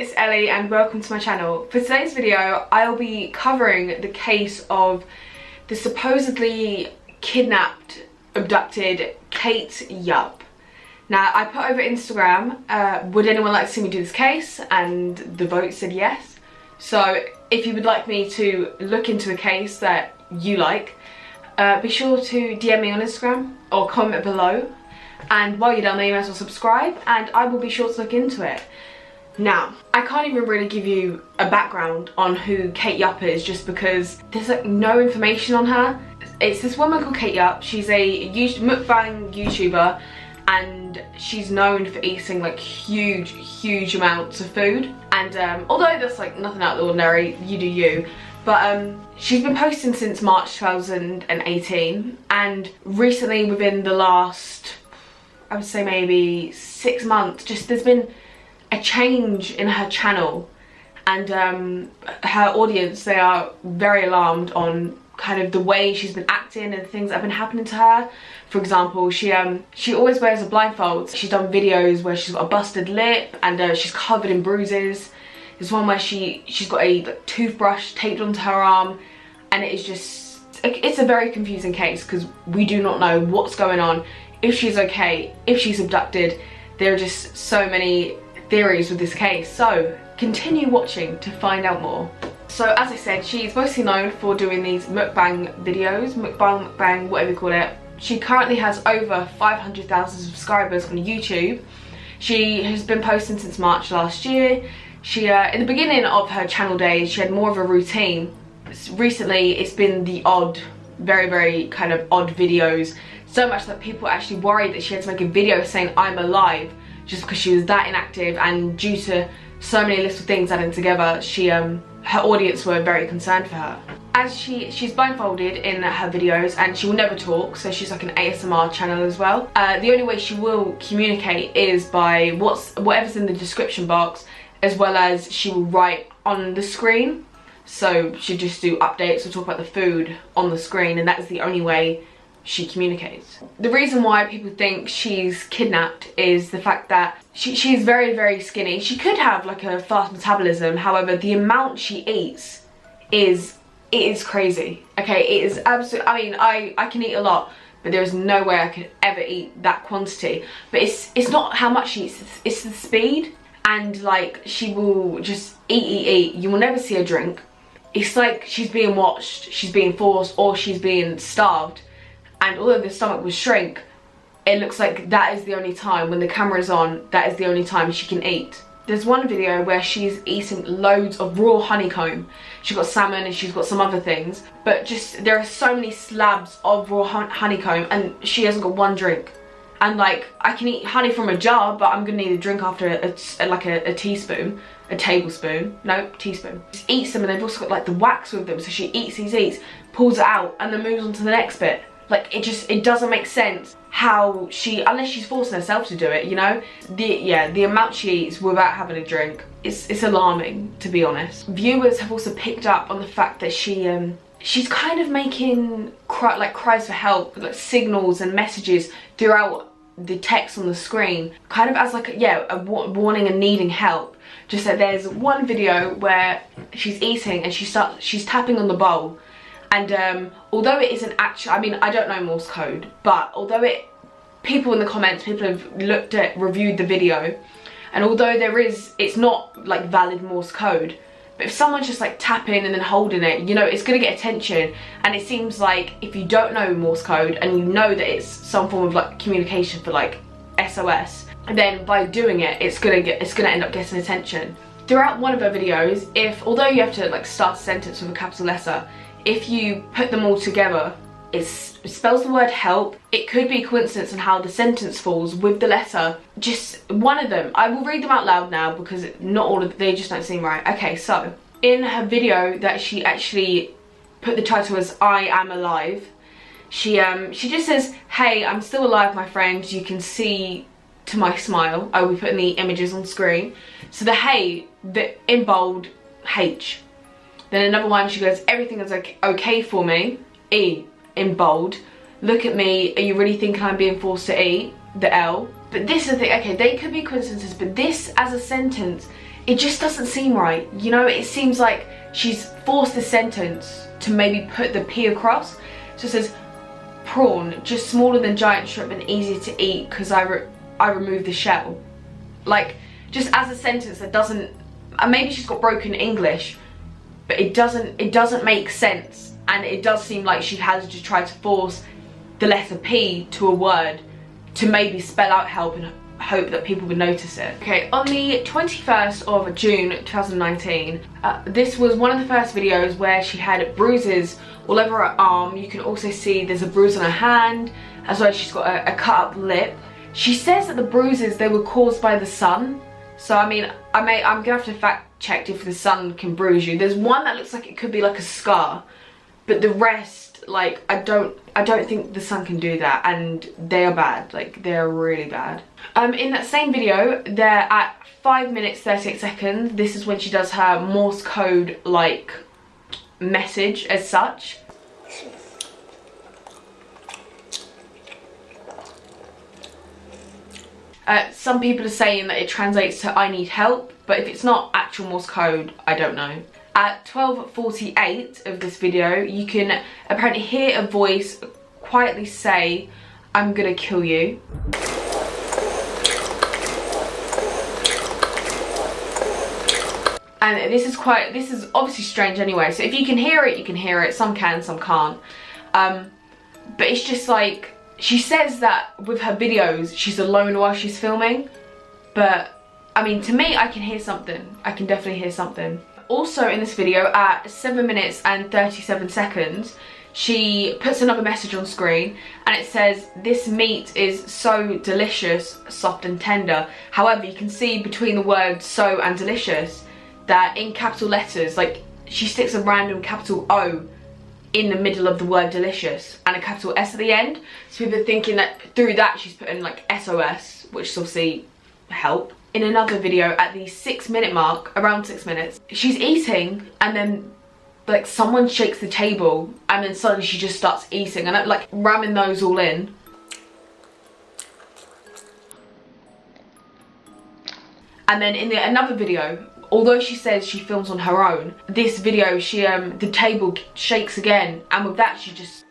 it's Ellie and welcome to my channel. For today's video, I'll be covering the case of the supposedly kidnapped, abducted Kate Yup. Now, I put over Instagram, would anyone like to see me do this case? And the vote said yes. So if you would like me to look into a case that you like, be sure to DM me on Instagram or comment below. And while you're down there, you might as well subscribe and I will be sure to look into it. Now, I can't even really give you a background on who Kate Yup is just because there's like no information on her. It's this woman called Kate Yup. She's a Mukbang YouTuber and she's known for eating like huge amounts of food. And although that's like nothing out of the ordinary, you do you. But she's been posting since March 2018 and recently within the last, I would say maybe 6 months, just there's been a change in her channel and her audience, they are very alarmed on kind of the way she's been acting and the things that have been happening to her. For example, she always wears a blindfold. She's done videos where she's got a busted lip and she's covered in bruises. There's one where she's got a like, toothbrush taped onto her arm, and it is just, it's a very confusing case because we do not know what's going on, if she's okay, if she's abducted. There are just so many theories with this case, so continue watching to find out more. So as I said, she's mostly known for doing these mukbang videos, mukbang, whatever you call it. She currently has over 500,000 subscribers on YouTube. She has been posting since March last year. She, in the beginning of her channel days, she had more of a routine. Recently, it's been the odd, very kind of odd videos. So much that people actually worried that she had to make a video saying I'm alive just because she was that inactive, and due to so many little things adding together, she her audience were very concerned for her. As she's blindfolded in her videos and she will never talk, so she's like an ASMR channel as well. The only way she will communicate is by whatever's in the description box, as well as she will write on the screen. So she'll just do updates or talk about the food on the screen, and that is the only way she communicates. The reason why people think she's kidnapped is the fact that she's very skinny. She could have like a fast metabolism, however the amount she eats is crazy. Okay, it is absolutely, I mean, I can eat a lot, but there is no way I could ever eat that quantity. But it's not how much she eats, it's the speed. And like, she will just eat. You will never see her drink. It's like she's being watched, she's being forced, or she's being starved. And although the stomach will shrink, it looks like that is the only time, when the camera is on, that is the only time she can eat. There's one video where she's eating loads of raw honeycomb. She's got salmon and she's got some other things, but just there are so many slabs of raw honeycomb and she hasn't got one drink. And like, I can eat honey from a jar, but I'm gonna need a drink after a teaspoon, a tablespoon, no, teaspoon. She eats them and they've also got like the wax with them, so she eats, pulls it out and then moves on to the next bit. Like, it doesn't make sense how unless she's forcing herself to do it, you know? The amount she eats without having a drink, it's alarming, to be honest. Viewers have also picked up on the fact that she's kind of making cries for help, like signals and messages throughout the text on the screen, kind of as like a warning and needing help. Just that there's one video where she's eating and she's tapping on the bowl. And although it isn't actually, I mean, I don't know Morse code, but although people in the comments, people have reviewed the video, and although it's not like valid Morse code, but if someone's just like tapping and then holding it, you know, it's gonna get attention. And it seems like if you don't know Morse code and you know that it's some form of like communication for like SOS, then by doing it, it's gonna end up getting attention. Throughout one of her videos, although you have to like start a sentence with a capital letter, if you put them all together, it spells the word help. It could be coincidence on how the sentence falls with the letter. Just one of them. I will read them out loud now because not all of they just don't seem right. Okay, so in her video that she actually put the title as I am alive, she just says, hey, I'm still alive, my friend. You can see to my smile. I will be putting the images on screen. So the hey, in bold, H. Then another one, she goes, everything is okay for me, E, in bold. Look at me, are you really thinking I'm being forced to eat? The L. But this is the thing, okay, they could be coincidences, but this as a sentence it just doesn't seem right. You know, it seems like she's forced the sentence to maybe put the P across. So it says, prawn, just smaller than giant shrimp and easier to eat because I removed the shell. Like, just as a sentence that doesn't, maybe she's got broken English, but it doesn't make sense. And it does seem like she has just tried to force the letter P to a word to maybe spell out help and hope that people would notice it. Okay, on the 21st of June 2019, this was one of the first videos where she had bruises all over her arm. You can also see there's a bruise on her hand, as well as she's got a cut up lip. She says that the bruises, they were caused by the sun. So I mean, I'm gonna have to fact check if the sun can bruise you. There's one that looks like it could be like a scar, but the rest, like, I don't think the sun can do that, and they are bad. Like, they're really bad. In that same video, they're at 5 minutes 38 seconds. This is when she does her Morse code like message as such. Some people are saying that it translates to I need help, but if it's not actual Morse code, I don't know. At 12:48 of this video, you can apparently hear a voice quietly say, I'm gonna kill you. And this is obviously strange anyway, so if you can hear it, you can hear it. Some can, some can't. But it's just like, she says that with her videos, she's alone while she's filming. But, I mean, to me, I can hear something. I can definitely hear something. Also in this video, at 7 minutes and 37 seconds, she puts another message on screen, and it says, this meat is so delicious, soft and tender. However, you can see between the words so and delicious that in capital letters, like, she sticks a random capital O in the middle of the word delicious and a capital S at the end. So people are thinking that through that she's putting like SOS, which is obviously help. In another video at the 6 minute mark, around 6 minutes, she's eating and then like someone shakes the table and then suddenly she just starts eating and like ramming those all in. And then in another video, although she says she films on her own, this video she the table shakes again, and with that she just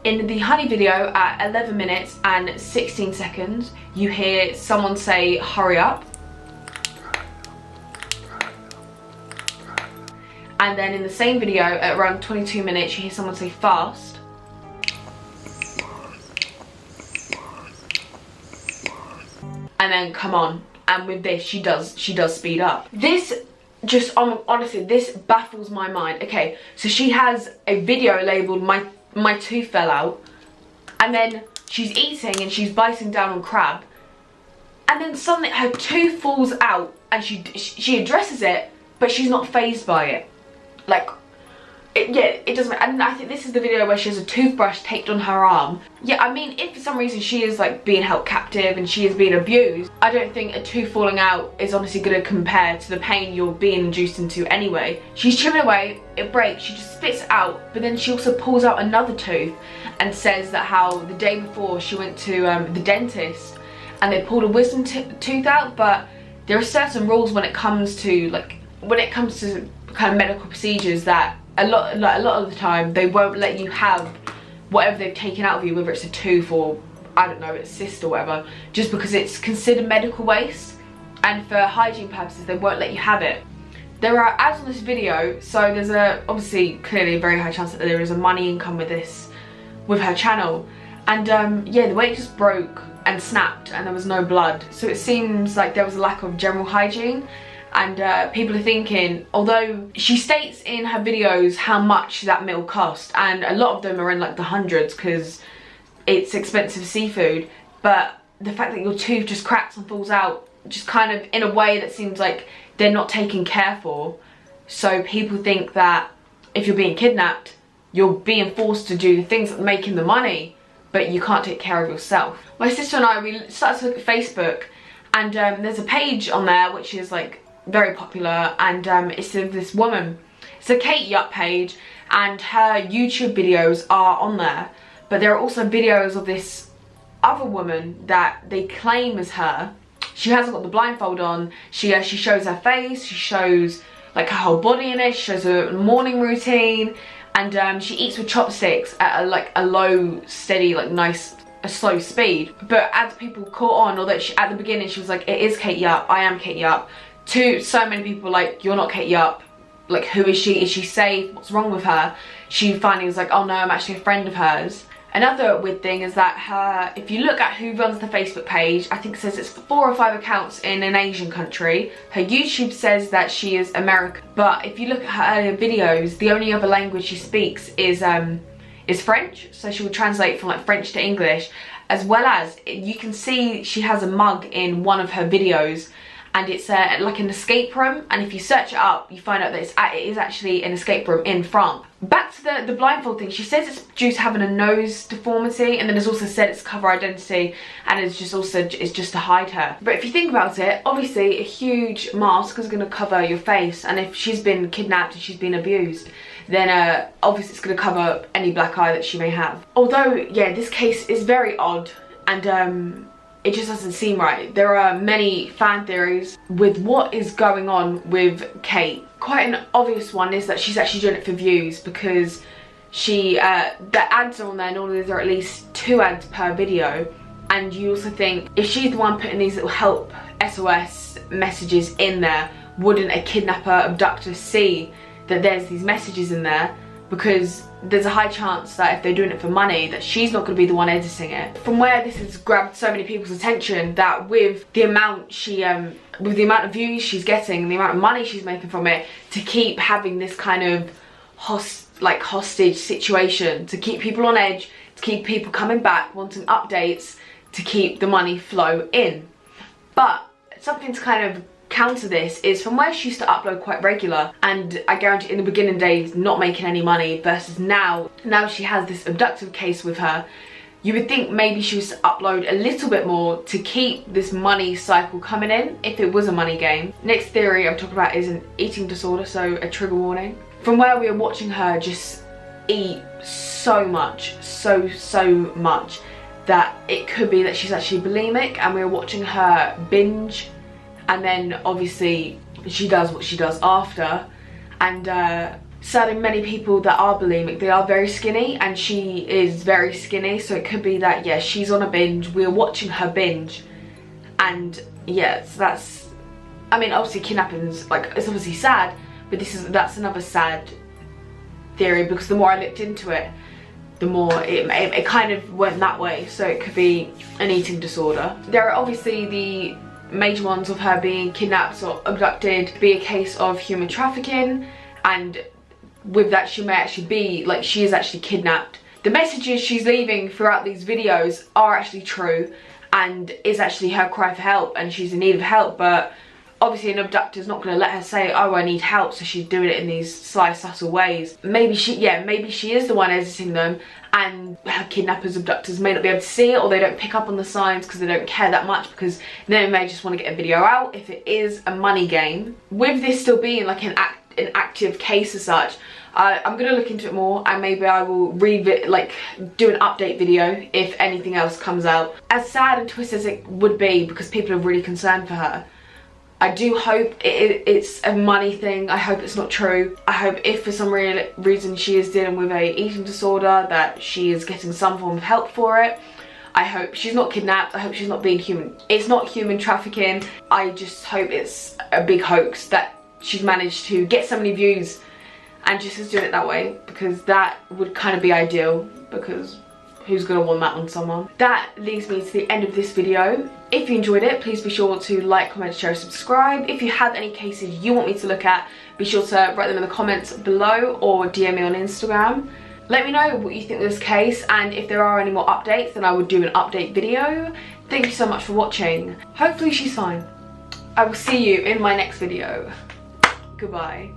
in the honey video at 11 minutes and 16 seconds, you hear someone say hurry up. And then in the same video at around 22 minutes, you hear someone say fast. And then come on, and with this she does speed up. This just honestly, this baffles my mind. Okay, so she has a video labeled my tooth fell out, and then she's eating and she's biting down on crab, and then suddenly her tooth falls out and she addresses it, but she's not fazed by it. Like, it doesn't matter. And I think this is the video where she has a toothbrush taped on her arm. Yeah, I mean, if for some reason she is like being held captive and she is being abused, I don't think a tooth falling out is honestly going to compare to the pain you're being induced into anyway. She's chewing away, it breaks, she just spits it out, but then she also pulls out another tooth and says that how the day before she went to the dentist and they pulled a wisdom tooth out, but there are certain rules when it comes to kind of medical procedures that a lot of the time they won't let you have whatever they've taken out of you, whether it's a tooth or I don't know, it's cyst or whatever, just because it's considered medical waste, and for hygiene purposes they won't let you have it. There are ads on this video, so there's obviously clearly a very high chance that there is a money income with her channel. And yeah, the way it just broke and snapped and there was no blood, so it seems like there was a lack of general hygiene. And people are thinking, although she states in her videos how much that meal cost, and a lot of them are in like the hundreds because it's expensive seafood, but the fact that your tooth just cracks and falls out just kind of in a way that seems like they're not taken care for. So people think that if you're being kidnapped, you're being forced to do the things that are making the money, but you can't take care of yourself. My sister and I, we started to look at Facebook, and there's a page on there which is like very popular, and it's of this woman. It's a Kate Yup page, and her YouTube videos are on there, but there are also videos of this other woman that they claim is her. She hasn't got the blindfold on. She shows her face, she shows like her whole body in it, she shows her morning routine, and she eats with chopsticks at a low, steady, like nice, a slow speed. But as people caught on, although at the beginning she was like, it is Kate Yup, I am Kate Yup, to so many people like, you're not Kate Yup, like who is she safe, what's wrong with her? She finally was like, oh no, I'm actually a friend of hers. Another weird thing is that if you look at who runs the Facebook page, I think it says it's 4 or 5 accounts in an Asian country. Her YouTube says that she is American, but if you look at her earlier videos, the only other language she speaks is French, so she would translate from like French to English, as well as you can see she has a mug in one of her videos, and it's like an escape room, and if you search it up you find out that it is actually an escape room in France. Back to the blindfold thing, she says it's due to having a nose deformity, and then it's also said it's cover identity, and it's just to hide her. But if you think about it, obviously a huge mask is going to cover your face, and if she's been kidnapped and she's been abused, then obviously it's going to cover any black eye that she may have. Although, yeah, this case is very odd, and it just doesn't seem right. There are many fan theories with what is going on with Kate. Quite an obvious one is that she's actually doing it for views, because the ads are on there, and normally there are at least 2 ads per video, and you also think, if she's the one putting these little help SOS messages in there, wouldn't a kidnapper, abductor see that there's these messages in there? Because there's a high chance that if they're doing it for money, that she's not going to be the one editing it. From where this has grabbed so many people's attention, that with the amount with the amount of views she's getting and the amount of money she's making from it, to keep having this kind of hostage situation, to keep people on edge, to keep people coming back, wanting updates, to keep the money flow in. But something to kind of counter this is, from where she used to upload quite regular, and I guarantee in the beginning days not making any money, versus now she has this abductive case with her, you would think maybe she used to upload a little bit more to keep this money cycle coming in, if it was a money game. Next theory I'm talking about is an eating disorder, so a trigger warning. From where we are watching her just eat so much, so much, that it could be that she's actually bulimic, and we're watching her binge, and then obviously she does what she does after. And sadly, many people that are bulimic, they are very skinny, and she is very skinny, so it could be that, yeah, she's on a binge, we're watching her binge, and yeah, so that's, I mean, obviously kidnapping's like, it's obviously sad, but that's another sad theory, because the more I looked into it, the more it kind of went that way. So it could be an eating disorder. There are obviously the major ones of her being kidnapped or abducted, be a case of human trafficking, and with that she may actually be, like, she is actually kidnapped. The messages she's leaving throughout these videos are actually true, and is actually her cry for help, and she's in need of help, but obviously an abductor's not going to let her say, oh, I need help, so she's doing it in these sly, subtle ways. Maybe she is the one editing them, and her kidnappers, abductors may not be able to see it, or they don't pick up on the signs because they don't care that much, because they may just want to get a video out if it is a money game. With this still being like an active case as such, I'm going to look into it more, and maybe I will do an update video if anything else comes out. As sad and twisted as it would be, because people are really concerned for her, I do hope it's a money thing. I hope it's not true. I hope if for some reason she is dealing with a eating disorder, that she is getting some form of help for it. I hope she's not kidnapped. I hope she's not being human. It's not human trafficking. I just hope it's a big hoax, that she's managed to get so many views and just is doing it that way, because that would kind of be ideal, because who's going to want that on someone? That leads me to the end of this video. If you enjoyed it, please be sure to like, comment, share, subscribe. If you have any cases you want me to look at, be sure to write them in the comments below, or DM me on Instagram. Let me know what you think of this case, and if there are any more updates, then I would do an update video. Thank you so much for watching. Hopefully she's fine. I will see you in my next video. Goodbye.